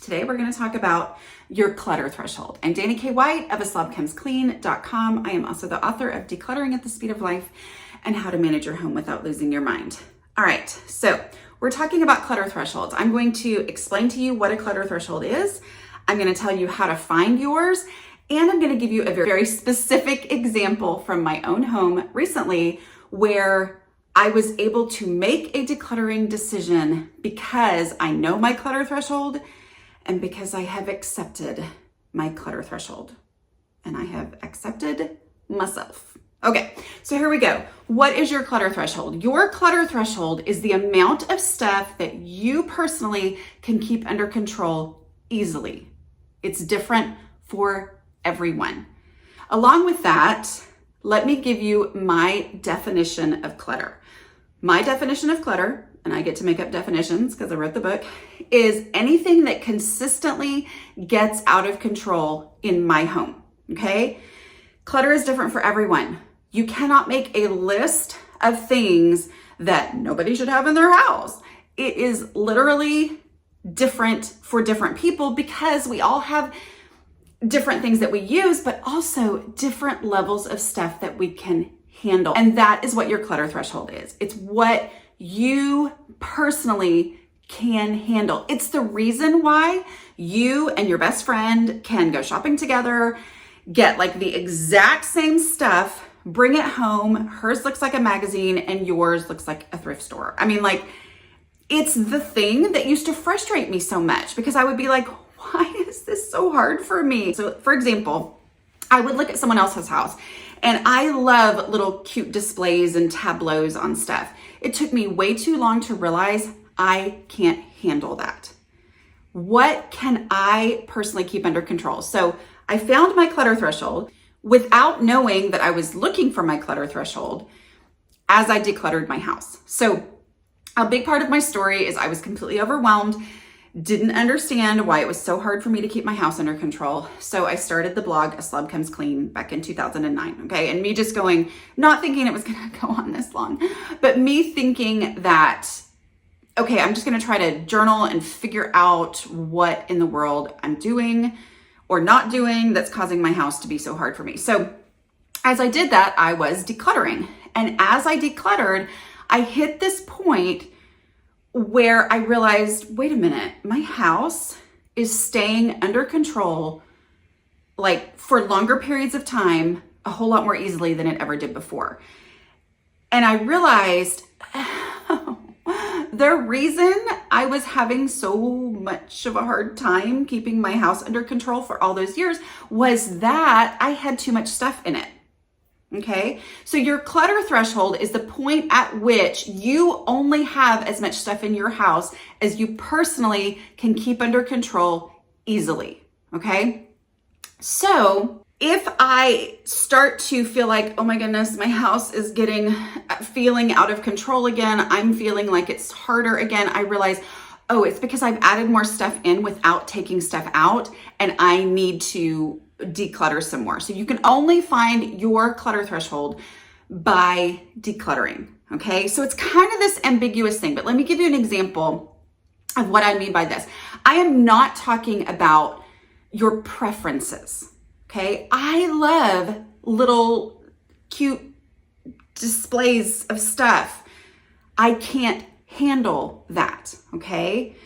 Today we're going to talk about your clutter threshold. I'm Dana K. White of aslobcomesclean.com. I am also the author of Decluttering at the Speed of Life and How to Manage Your Home Without Losing Your Mind. All right, so we're talking about clutter thresholds. I'm going to explain to you what a clutter threshold is. I'm going to tell you how to find yours, and I'm going to give you a very specific example from my own home recently where I was able to make a decluttering decision because I know my clutter threshold and because I have accepted my clutter threshold and I have accepted myself. Okay, so here we go. What is your clutter threshold? Your clutter threshold is the amount of stuff that you personally can keep under control easily. It's different for everyone. Along with that, let me give you my definition of clutter. My definition of clutter, and I get to make up definitions because I wrote the book, is anything that consistently gets out of control in my home, okay? Clutter is different for everyone. You cannot make a list of things that nobody should have in their house. It is literally different for different people because we all have different things that we use, but also different levels of stuff that we can handle. And that is what your clutter threshold is. It's what you personally can handle. It's the reason why you and your best friend can go shopping together, get like the exact same stuff, bring it home. Hers looks like a magazine and yours looks like a thrift store. I mean, like, it's the thing that used to frustrate me so much because I would be like, why is this so hard for me? So for example, I would look at someone else's house and I love little cute displays and tableaus on stuff. It took me way too long to realize I can't handle that. What can I personally keep under control? So I found my clutter threshold without knowing that I was looking for my clutter threshold as I decluttered my house. So a big part of my story is I was completely overwhelmed, didn't understand why it was so hard for me to keep my house under control. So I started the blog, A Slob Comes Clean, back in 2009, okay? And me just going, not thinking it was gonna go on this long, but me thinking that, okay, I'm just gonna try to journal and figure out what in the world I'm doing or not doing that's causing my house to be so hard for me. So as I did that, I was decluttering. And as I decluttered, I hit this point where I realized, wait a minute, my house is staying under control like for longer periods of time, a whole lot more easily than it ever did before. And I realized the reason I was having so much of a hard time keeping my house under control for all those years was that I had too much stuff in it. Okay, so your clutter threshold is the point at which you only have as much stuff in your house as you personally can keep under control easily. Okay, so if I start to feel like, oh my goodness, my house is feeling out of control again, I'm feeling like it's harder again, I realize, oh, it's because I've added more stuff in without taking stuff out, and I need to declutter some more. So you can only find your clutter threshold by decluttering. Okay, so it's kind of this ambiguous thing, but let me give you an example of what I mean by this. I am not talking about your preferences. Okay, I love little cute displays of stuff. I can't handle that. Okay,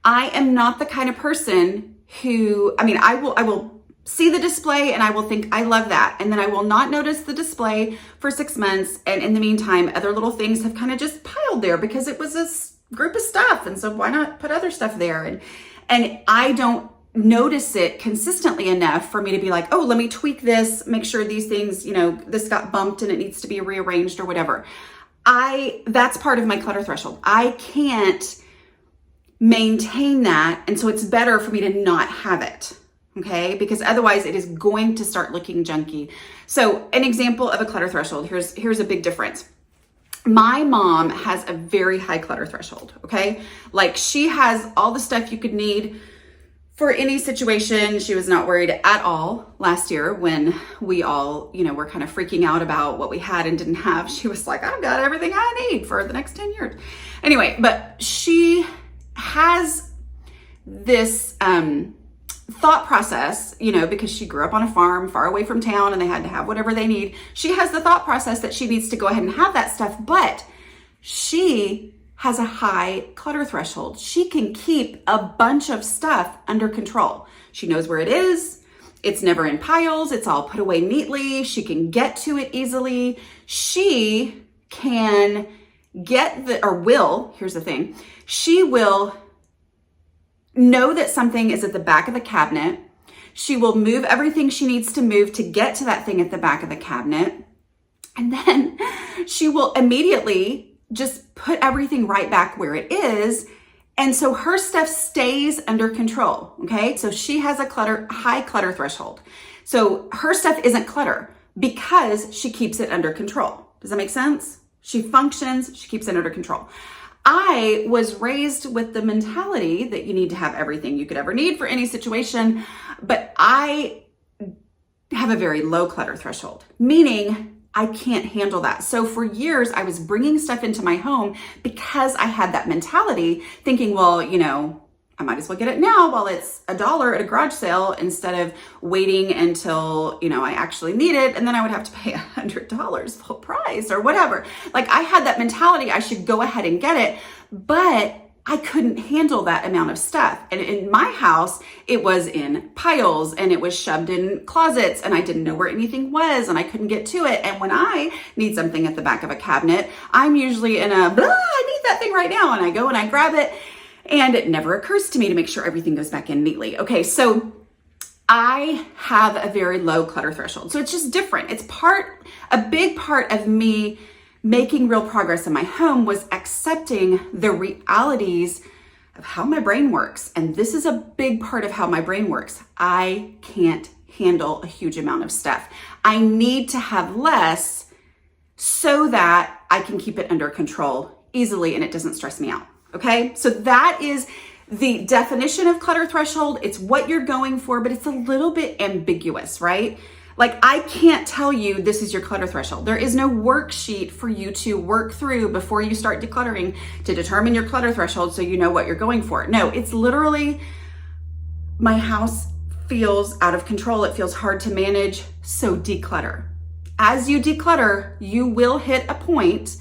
I am not the kind of person who, I will see the display and I will think, I love that. And then I will not notice the display for 6 months. And in the meantime, other little things have kind of just piled there because it was a group of stuff. And so why not put other stuff there? And I don't notice it consistently enough for me to be like, oh, let me tweak this, make sure these things, this got bumped and it needs to be rearranged or whatever. That's part of my clutter threshold. I can't maintain that. And so it's better for me to not have it. Okay, because otherwise it is going to start looking junky. So an example of a clutter threshold, here's a big difference. My mom has a very high clutter threshold, okay? Like she has all the stuff you could need for any situation. She was not worried at all last year when we all, were kind of freaking out about what we had and didn't have. She was like, I've got everything I need for the next 10 years. Anyway, but she has this thought process, because she grew up on a farm far away from town and they had to have whatever they need. She has the thought process that she needs to go ahead and have that stuff, but she has a high clutter threshold. She can keep a bunch of stuff under control. She knows where it is. It's never in piles. It's all put away neatly. She can get to it easily. She can here's the thing. She will know that something is at the back of the cabinet. She will move everything she needs to move to get to that thing at the back of the cabinet. And then she will immediately just put everything right back where it is. And so her stuff stays under control, okay? So she has a high clutter threshold. So her stuff isn't clutter because she keeps it under control. Does that make sense? She functions, she keeps it under control. I was raised with the mentality that you need to have everything you could ever need for any situation, but I have a very low clutter threshold, meaning I can't handle that. So for years, I was bringing stuff into my home because I had that mentality thinking, well, I might as well get it now while it's $1 at a garage sale instead of waiting until, I actually need it. And then I would have to pay $100 full price or whatever. Like I had that mentality, I should go ahead and get it, but I couldn't handle that amount of stuff. And in my house, it was in piles and it was shoved in closets and I didn't know where anything was and I couldn't get to it. And when I need something at the back of a cabinet, I'm usually in I need that thing right now. And I go and I grab it and it never occurs to me to make sure everything goes back in neatly. Okay, so I have a very low clutter threshold. So it's just different. It's a big part of me making real progress in my home was accepting the realities of how my brain works. And this is a big part of how my brain works. I can't handle a huge amount of stuff. I need to have less so that I can keep it under control easily and it doesn't stress me out. Okay, so that is the definition of clutter threshold. It's what you're going for, but it's a little bit ambiguous, right? Like I can't tell you this is your clutter threshold. There is no worksheet for you to work through before you start decluttering to determine your clutter threshold so you know what you're going for. No, it's literally my house feels out of control. It feels hard to manage, so declutter. As you declutter, you will hit a point.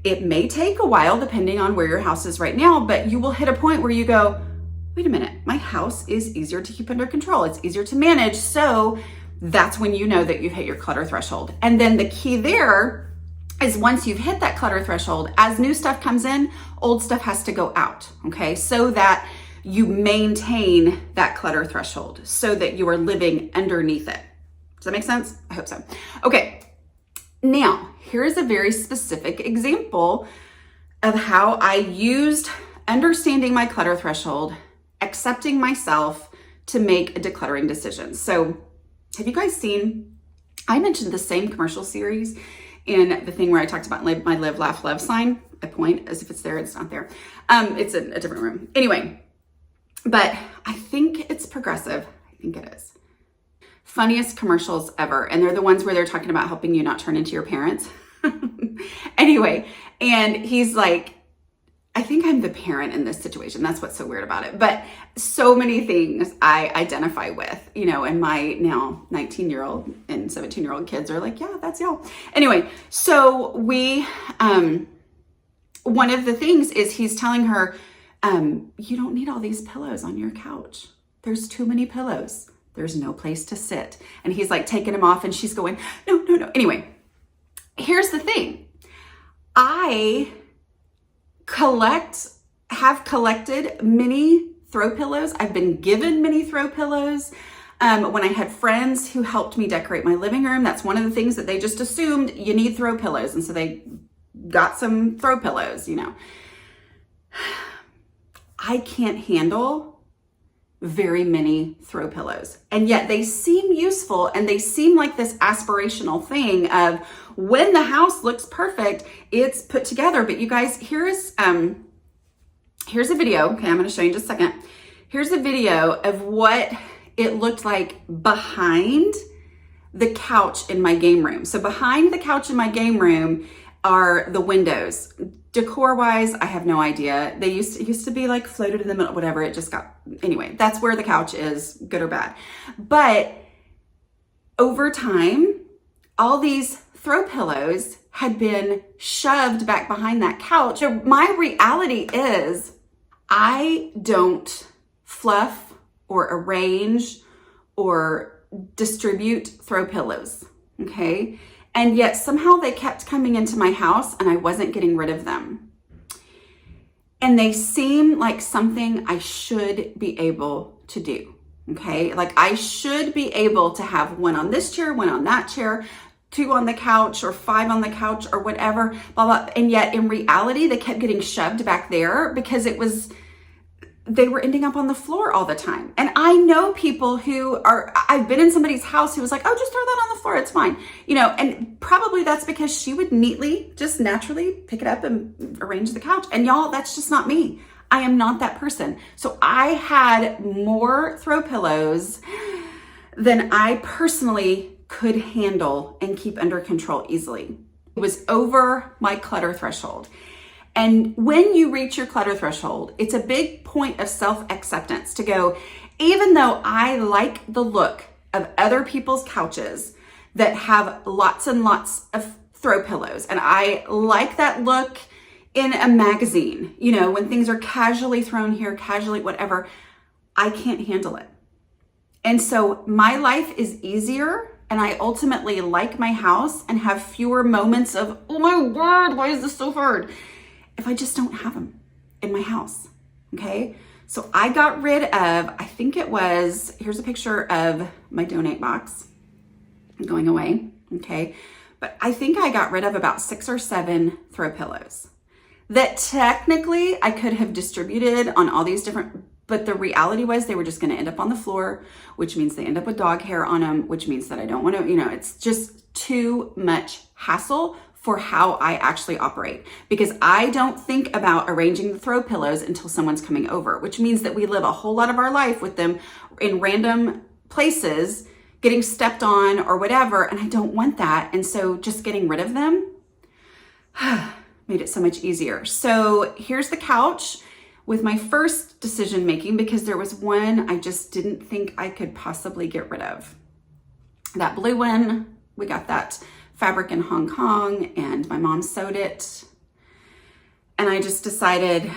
It may take a while depending on where your house is right now, but you will hit a point where you go, wait a minute, my house is easier to keep under control. It's easier to manage. So that's when you know that you've hit your clutter threshold. And then the key there is once you've hit that clutter threshold, as new stuff comes in, old stuff has to go out, okay? So that you maintain that clutter threshold so that you are living underneath it. Does that make sense? I hope so. Okay, now here's a very specific example of how I used understanding my clutter threshold, accepting myself to make a decluttering decision. So have you guys seen, I mentioned the same commercial series in the thing where I talked about my live, laugh, love sign. I point as if it's there, it's not there. It's in a different room. Anyway, but I think it's Progressive. I think it is. Funniest commercials ever. And they're the ones where they're talking about helping you not turn into your parents. Anyway, and he's like, I think I'm the parent in this situation. That's what's so weird about it. But so many things I identify with, and my now 19-year-old and 17-year-old kids are like, yeah, that's y'all. Anyway, so we, one of the things is he's telling her, you don't need all these pillows on your couch. There's too many pillows. There's no place to sit. And he's like taking them off and she's going, no, no, no. Anyway, here's the thing. I have collected many throw pillows. I've been given many throw pillows. When I had friends who helped me decorate my living room, that's one of the things that they just assumed you need throw pillows. And so they got some throw pillows, I can't handle very many throw pillows. And yet they seem useful and they seem like this aspirational thing of when the house looks perfect, it's put together. But you guys, here's a video. Okay, I'm going to show you in just a second. Here's a video of what it looked like behind the couch in my game room. So behind the couch in my game room, are the windows. Decor wise, I have no idea. They used to be like floated in the middle, whatever. It just got, anyway, that's where the couch is, good or bad. But over time, all these throw pillows had been shoved back behind that couch. My reality is I don't fluff or arrange or distribute throw pillows, okay? And yet somehow they kept coming into my house and I wasn't getting rid of them. And they seem like something I should be able to do, okay? Like I should be able to have one on this chair, one on that chair, 2 on the couch or 5 on the couch or whatever, blah, blah. And yet in reality, they kept getting shoved back there because they were ending up on the floor all the time. And I know people I've been in somebody's house who was like, oh, just throw that on the floor, it's fine. And probably that's because she would neatly, just naturally pick it up and arrange the couch. And y'all, that's just not me. I am not that person. So I had more throw pillows than I personally could handle and keep under control easily. It was over my clutter threshold. And when you reach your clutter threshold, it's a big point of self-acceptance to go, even though I like the look of other people's couches that have lots and lots of throw pillows, and I like that look in a magazine, when things are casually thrown here, casually whatever, I can't handle it. And so my life is easier, and I ultimately like my house and have fewer moments of, oh my word, why is this so hard? If I just don't have them in my house, okay? So I got rid of, here's a picture of my donate box going away, okay? But I think I got rid of about 6 or 7 throw pillows that technically I could have distributed on all these different, but the reality was they were just gonna end up on the floor, which means they end up with dog hair on them, which means that I don't wanna, it's just too much hassle for how I actually operate, because I don't think about arranging the throw pillows until someone's coming over, which means that we live a whole lot of our life with them in random places, getting stepped on or whatever, and I don't want that. And so just getting rid of them made it so much easier. So here's the couch with my first decision making, because there was one I just didn't think I could possibly get rid of. That blue one, we got that fabric in Hong Kong and my mom sewed it. And I just decided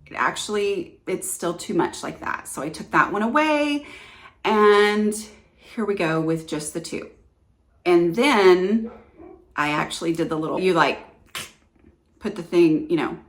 it's still too much like that. So I took that one away and here we go with just the 2. And then I actually did the little, put the thing,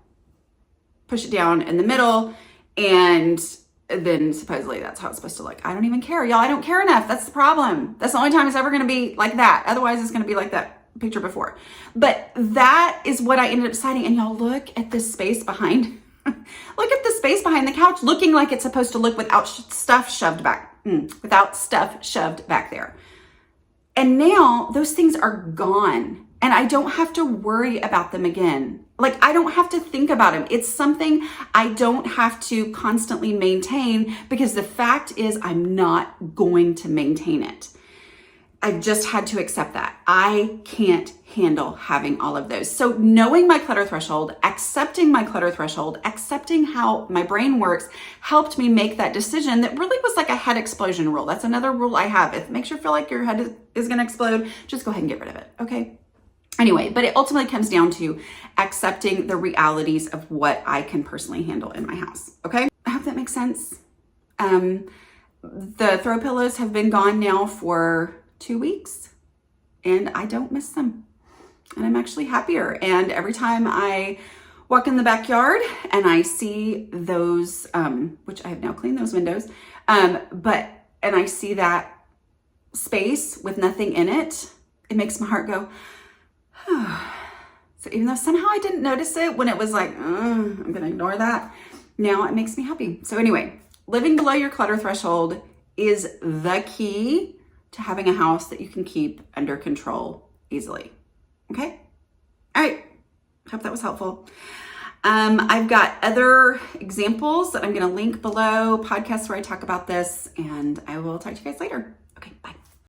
push it down in the middle, and then supposedly that's how it's supposed to look. I don't even care, y'all. I don't care enough. That's the problem. That's the only time it's ever going to be like that. Otherwise, it's going to be like that picture before. But that is what I ended up deciding. And y'all, look at this space behind. Look at the space behind the couch, looking like it's supposed to look without stuff shoved back. Without stuff shoved back there. And now those things are gone. And I don't have to worry about them again. Like, I don't have to think about them. It's something I don't have to constantly maintain, because the fact is I'm not going to maintain it. I've just had to accept that. I can't handle having all of those. So knowing my clutter threshold, accepting my clutter threshold, accepting how my brain works helped me make that decision that really was like a head explosion rule. That's another rule I have. If it makes you feel like your head is going to explode, just go ahead and get rid of it. Okay. Anyway, but it ultimately comes down to accepting the realities of what I can personally handle in my house. Okay. I hope that makes sense. The throw pillows have been gone now for 2 weeks and I don't miss them. And I'm actually happier. And every time I walk in the backyard and I see those, which I have now cleaned those windows, and I see that space with nothing in it, it makes my heart go, so even though somehow I didn't notice it when it was like, I'm gonna ignore that, now it makes me happy. So anyway, living below your clutter threshold is the key to having a house that you can keep under control easily. Okay? All right. Hope that was helpful. I've got other examples that I'm going to link below, podcasts where I talk about this, and I will talk to you guys later. Okay, bye.